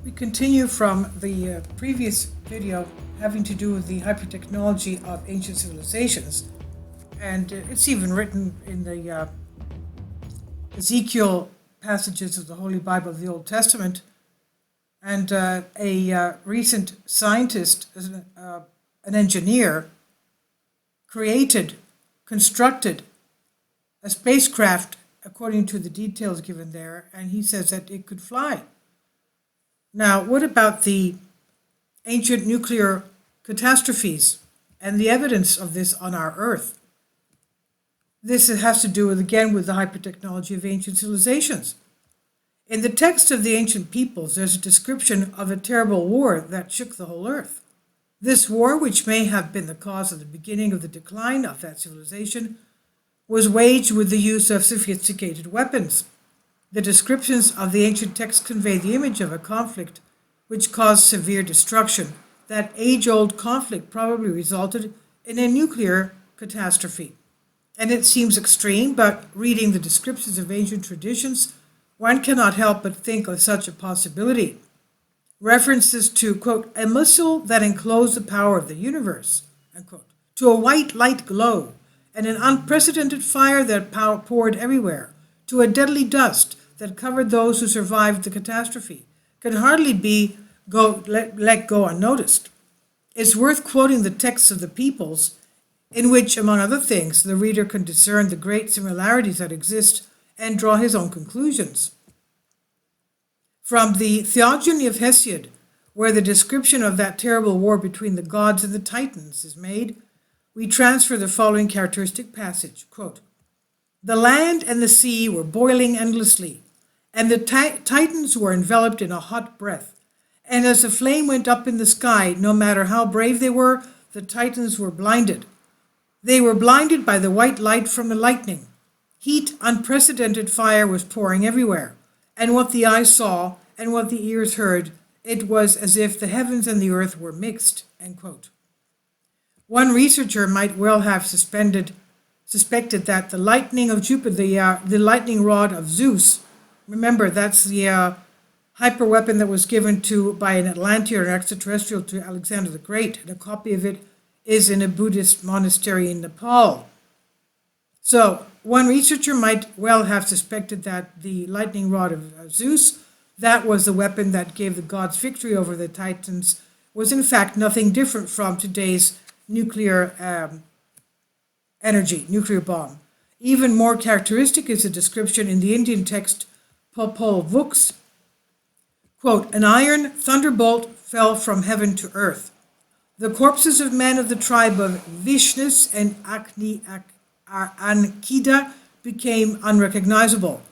We continue from the previous video having to do with the hypertechnology of ancient civilizations, and it's even written in the Ezekiel passages of the Holy Bible of the Old Testament. And a recent scientist, an engineer, constructed a spacecraft according to the details given there, and he says that it could fly. Now, what about the ancient nuclear catastrophes and the evidence of this on our Earth? This has to do with, again, with the hypertechnology of ancient civilizations. In the text of the ancient peoples, there's a description of a terrible war that shook the whole Earth. This war, which may have been the cause of the beginning of the decline of that civilization, was waged with the use of sophisticated weapons. The descriptions of the ancient texts convey the image of a conflict which caused severe destruction. That age-old conflict probably resulted in a nuclear catastrophe. And it seems extreme, but reading the descriptions of ancient traditions, one cannot help but think of such a possibility. References to, quote, a missile that enclosed the power of the universe, unquote, to a white light glow, and an unprecedented fire that poured everywhere, to a deadly dust that covered those who survived the catastrophe, can hardly be let go unnoticed. It's worth quoting the texts of the peoples, in which, among other things, the reader can discern the great similarities that exist and draw his own conclusions. From the Theogony of Hesiod, where the description of that terrible war between the gods and the Titans is made, we transfer the following characteristic passage, quote, the land and the sea were boiling endlessly, and the Titans were enveloped in a hot breath. And as the flame went up in the sky, no matter how brave they were, the Titans were blinded. They were blinded by the white light from the lightning. Heat, unprecedented fire was pouring everywhere. And what the eyes saw and what the ears heard, it was as if the heavens and the earth were mixed, end quote. One researcher might well have suspected that the lightning of Jupiter, the lightning rod of Zeus, remember that's the hyper weapon that was given by an Atlantean or extraterrestrial to Alexander the Great, and a copy of it is in a Buddhist monastery in Nepal. So one researcher might well have suspected that the lightning rod of Zeus, that was the weapon that gave the gods victory over the Titans, was in fact nothing different from today's nuclear energy, nuclear bomb. Even more characteristic is a description in the Indian text Popol Vuh. Quote, an iron thunderbolt fell from heaven to earth. The corpses of men of the tribe of Vishnus and Ankida became unrecognizable.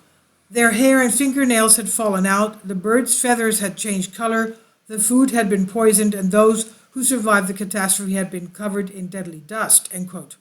Their hair and fingernails had fallen out, the birds' feathers had changed color, the food had been poisoned, and those who survived the catastrophe had been covered in deadly dust, end quote.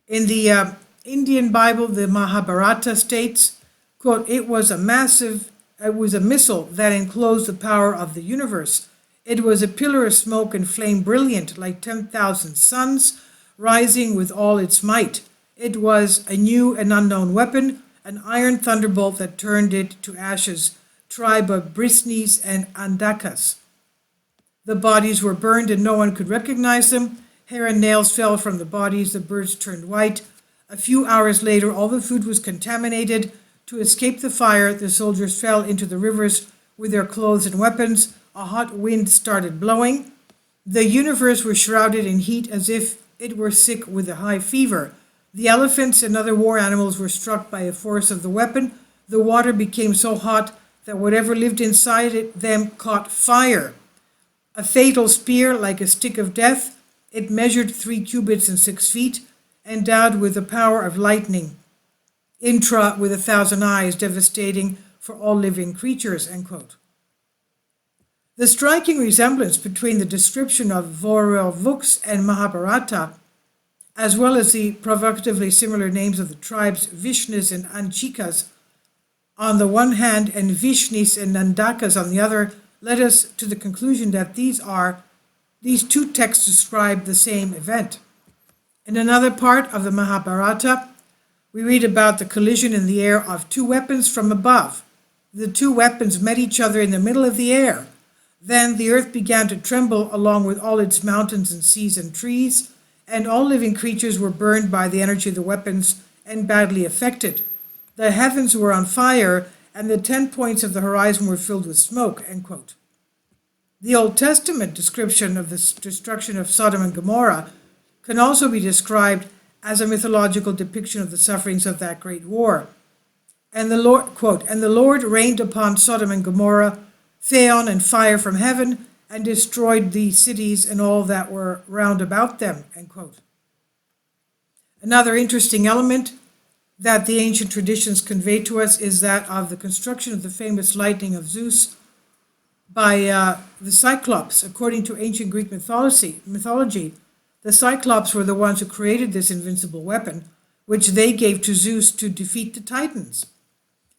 In the Indian Bible, the Mahabharata states, quote, it was a missile that enclosed the power of the universe. It was a pillar of smoke and flame brilliant like 10,000 suns, rising with all its might. It was a new and unknown weapon, an iron thunderbolt that turned it to ashes, tribe of Brisnis and Andakas. The bodies were burned and no one could recognize them. Hair and nails fell from the bodies, the birds turned white. A few hours later, all the food was contaminated. To escape the fire, the soldiers fell into the rivers with their clothes and weapons. A hot wind started blowing. The universe was shrouded in heat as if it were sick with a high fever. The elephants and other war animals were struck by a force of the weapon. The water became so hot that whatever lived inside them caught fire. A fatal spear like a stick of death, it measured 3 cubits and 6 feet, endowed with the power of lightning. Intra with 1,000 eyes, devastating for all living creatures, end quote. The striking resemblance between the description of Popol Vuh and Mahabharata, as well as the provocatively similar names of the tribes Vishnus and Anchikas on the one hand and Vishnis and Nandakas on the other, led us to the conclusion that these two texts describe the same event. In another part of the Mahabharata, we read about the collision in the air of 2 weapons from above. the two weapons met each other in the middle of the air. Then the earth began to tremble along with all its mountains and seas and trees, and all living creatures were burned by the energy of the weapons and badly affected. The heavens were on fire, and the 10 points of the horizon were filled with smoke." End quote. The Old Testament description of the destruction of Sodom and Gomorrah can also be described as a mythological depiction of the sufferings of that great war. And the Lord, quote, "And the Lord rained upon Sodom and Gomorrah Phaon and fire from heaven, and destroyed the cities and all that were round about them." End quote. Another interesting element that the ancient traditions convey to us is that of the construction of the famous lightning of Zeus by the Cyclops. According to ancient Greek mythology, the Cyclops were the ones who created this invincible weapon, which they gave to Zeus to defeat the Titans.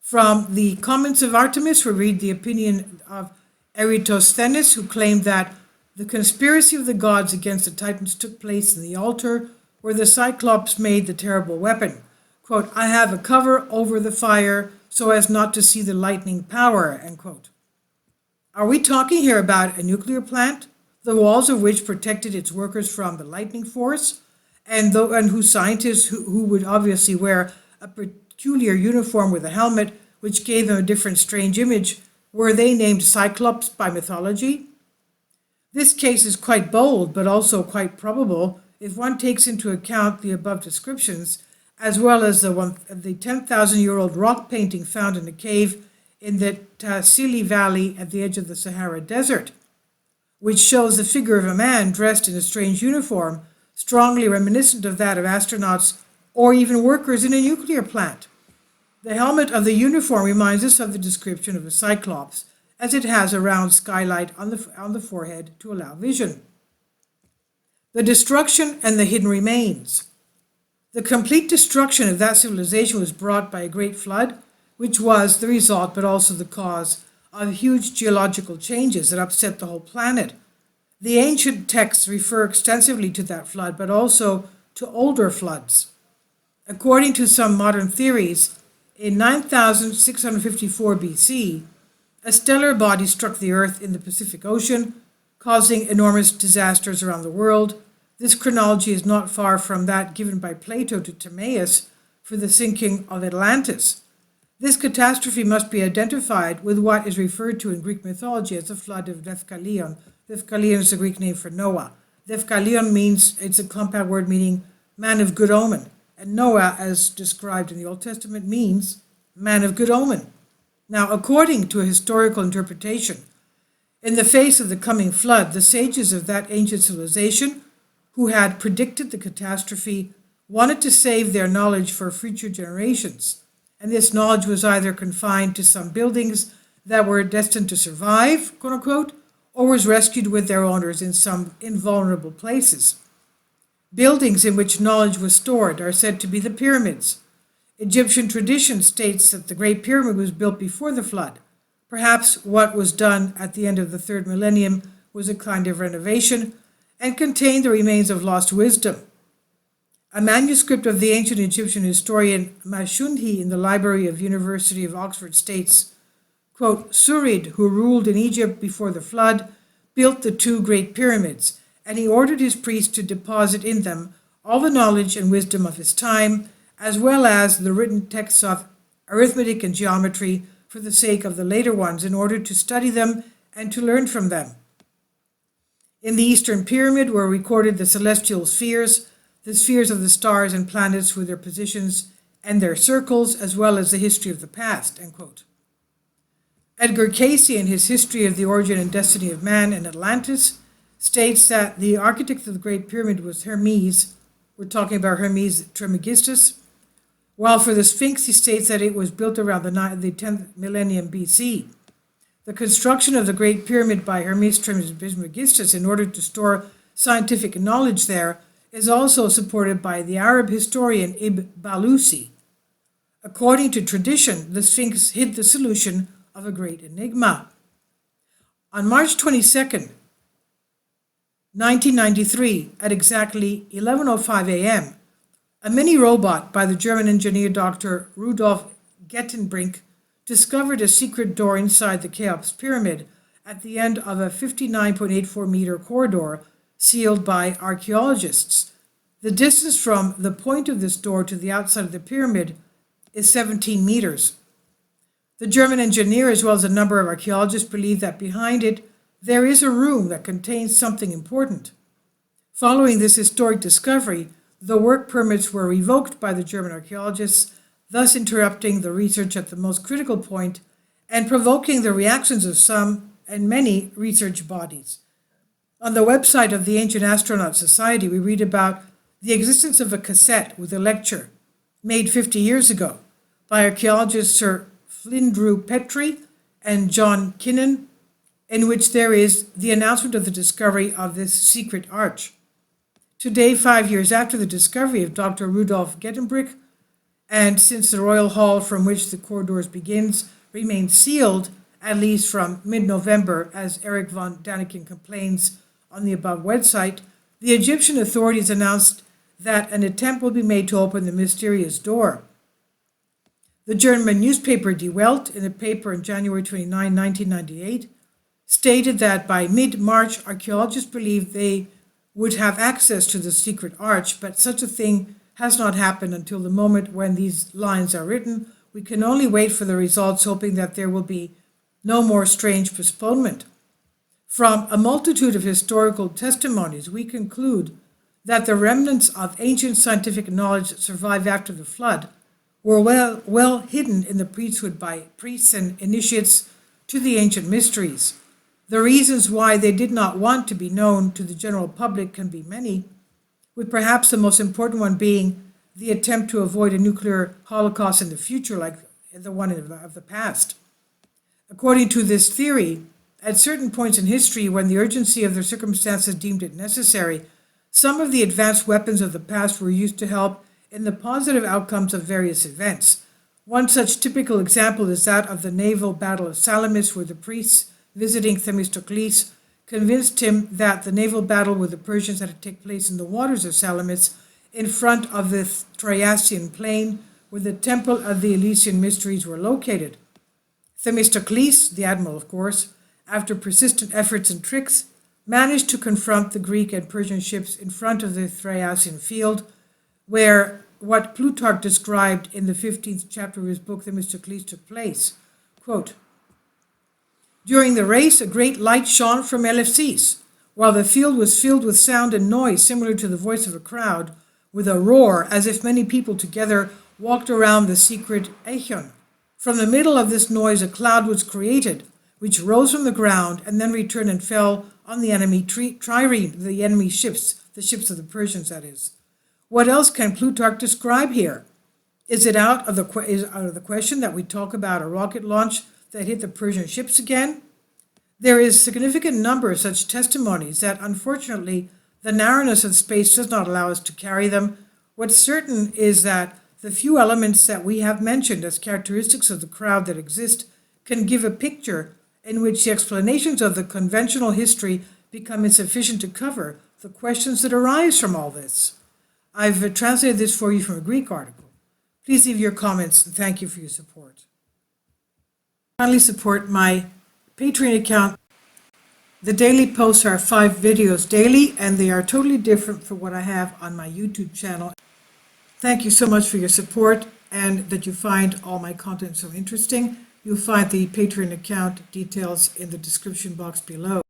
From the comments of Artemis, we read the opinion of Eratosthenes, who claimed that the conspiracy of the gods against the Titans took place in the altar where the Cyclops made the terrible weapon. Quote, "I have a cover over the fire so as not to see the lightning power." End quote. Are we talking here about a nuclear plant, the walls of which protected its workers from the lightning force, and whose scientists who would obviously wear a peculiar uniform with a helmet, which gave them a different strange image, were they named Cyclops by mythology? This case is quite bold, but also quite probable if one takes into account the above descriptions, as well as the 10,000-year-old rock painting found in a cave in the Tassili Valley at the edge of the Sahara Desert, which shows the figure of a man dressed in a strange uniform, strongly reminiscent of that of astronauts or even workers in a nuclear plant. The helmet of the uniform reminds us of the description of a cyclops, as it has a round skylight on the forehead to allow vision. The destruction and the hidden remains. The complete destruction of that civilization was brought by a great flood, which was the result but also the cause of huge geological changes that upset the whole planet. The ancient texts refer extensively to that flood, but also to older floods. According to some modern theories, in 9654 BC, a stellar body struck the Earth in the Pacific Ocean, causing enormous disasters around the world. This chronology is not far from that given by Plato to Timaeus for the sinking of Atlantis. This catastrophe must be identified with what is referred to in Greek mythology as the flood of Deucalion. Deucalion is the Greek name for Noah. Deucalion means, it's a compound word meaning man of good omen. And Noah, as described in the Old Testament, means man of good omen. Now, according to a historical interpretation, in the face of the coming flood, the sages of that ancient civilization, who had predicted the catastrophe, wanted to save their knowledge for future generations. And this knowledge was either confined to some buildings that were destined to survive, quote unquote, or was rescued with their owners in some invulnerable places. Buildings in which knowledge was stored are said to be the pyramids. Egyptian tradition states that the Great Pyramid was built before the flood. Perhaps what was done at the end of the third millennium was a kind of renovation and contained the remains of lost wisdom. A manuscript of the ancient Egyptian historian Mashunhi in the Library of University of Oxford states, quote, "Surid, who ruled in Egypt before the flood, built the two great pyramids, and he ordered his priests to deposit in them all the knowledge and wisdom of his time, as well as the written texts of arithmetic and geometry for the sake of the later ones, in order to study them and to learn from them." In the Eastern Pyramid were recorded the celestial spheres, the spheres of the stars and planets with their positions and their circles, as well as the history of the past, end quote. Edgar Casey, in his History of the Origin and Destiny of Man and Atlantis, states that the architect of the Great Pyramid was Hermes. We're talking about Hermes Trismegistus. While for the Sphinx, he states that it was built around the 10th millennium BC. The construction of the Great Pyramid by Hermes Trismegistus in order to store scientific knowledge there is also supported by the Arab historian Ibn Balusi. According to tradition, the Sphinx hid the solution of a great enigma. On March 22nd, 1993, at exactly 11:05 a.m., a mini robot by the German engineer Dr. Rudolf Gettenbrink discovered a secret door inside the Cheops pyramid at the end of a 59.84-meter corridor sealed by archaeologists. The distance from the point of this door to the outside of the pyramid is 17 meters. The German engineer, as well as a number of archaeologists, believe that behind it there is a room that contains something important. Following this historic discovery, the work permits were revoked by the German archaeologists, thus interrupting the research at the most critical point and provoking the reactions of some and many research bodies. On the website of the Ancient Astronaut Society, we read about the existence of a cassette with a lecture made 50 years ago by archaeologists Sir Flindrew Petrie and John Kinnan, in which there is the announcement of the discovery of this secret arch. Today, 5 years after the discovery of Dr. Rudolf Gettenbrick, and since the Royal Hall from which the corridors begins remains sealed, at least from mid-November, as Eric von Daniken complains on the above website, the Egyptian authorities announced that an attempt will be made to open the mysterious door. The German newspaper Die Welt, in a paper on January 29, 1998, stated that by mid-March, archaeologists believed they would have access to the secret arch, but such a thing has not happened until the moment when these lines are written. We can only wait for the results, hoping that there will be no more strange postponement. From a multitude of historical testimonies, we conclude that the remnants of ancient scientific knowledge that survived after the flood were well hidden in the priesthood by priests and initiates to the ancient mysteries. The reasons why they did not want to be known to the general public can be many, with perhaps the most important one being the attempt to avoid a nuclear holocaust in the future like the one of the past. According to this theory, at certain points in history when the urgency of their circumstances deemed it necessary, some of the advanced weapons of the past were used to help in the positive outcomes of various events. One such typical example is that of the naval battle of Salamis, where the priests visiting Themistocles convinced him that the naval battle with the Persians had to take place in the waters of Salamis in front of the Thriasian plain where the temple of the Elysian mysteries were located. Themistocles, the admiral of course, after persistent efforts and tricks, managed to confront the Greek and Persian ships in front of the Thriasian field, where what Plutarch described in the 15th chapter of his book Themistocles took place. Quote, "During the race, a great light shone from Eleusis, while the field was filled with sound and noise similar to the voice of a crowd, with a roar as if many people together walked around the secret Eichon. From the middle of this noise a cloud was created, which rose from the ground and then returned and fell on the enemy trireme, the enemy ships, the ships of the Persians, that is. What else can Plutarch describe here? Is it out of the question that we talk about a rocket launch that hit the Persian ships again? There is a significant number of such testimonies that, unfortunately, the narrowness of space does not allow us to carry them. What's certain is that the few elements that we have mentioned as characteristics of the crowd that exist can give a picture in which the explanations of the conventional history become insufficient to cover the questions that arise from all this. I've translated this for you from a Greek article. Please leave your comments and thank you for your support. Kindly support my Patreon account. The daily posts are 5 videos daily, and they are totally different from what I have on my YouTube channel. Thank you so much for your support and that you find all my content so interesting. You'll find the Patreon account details in the description box below.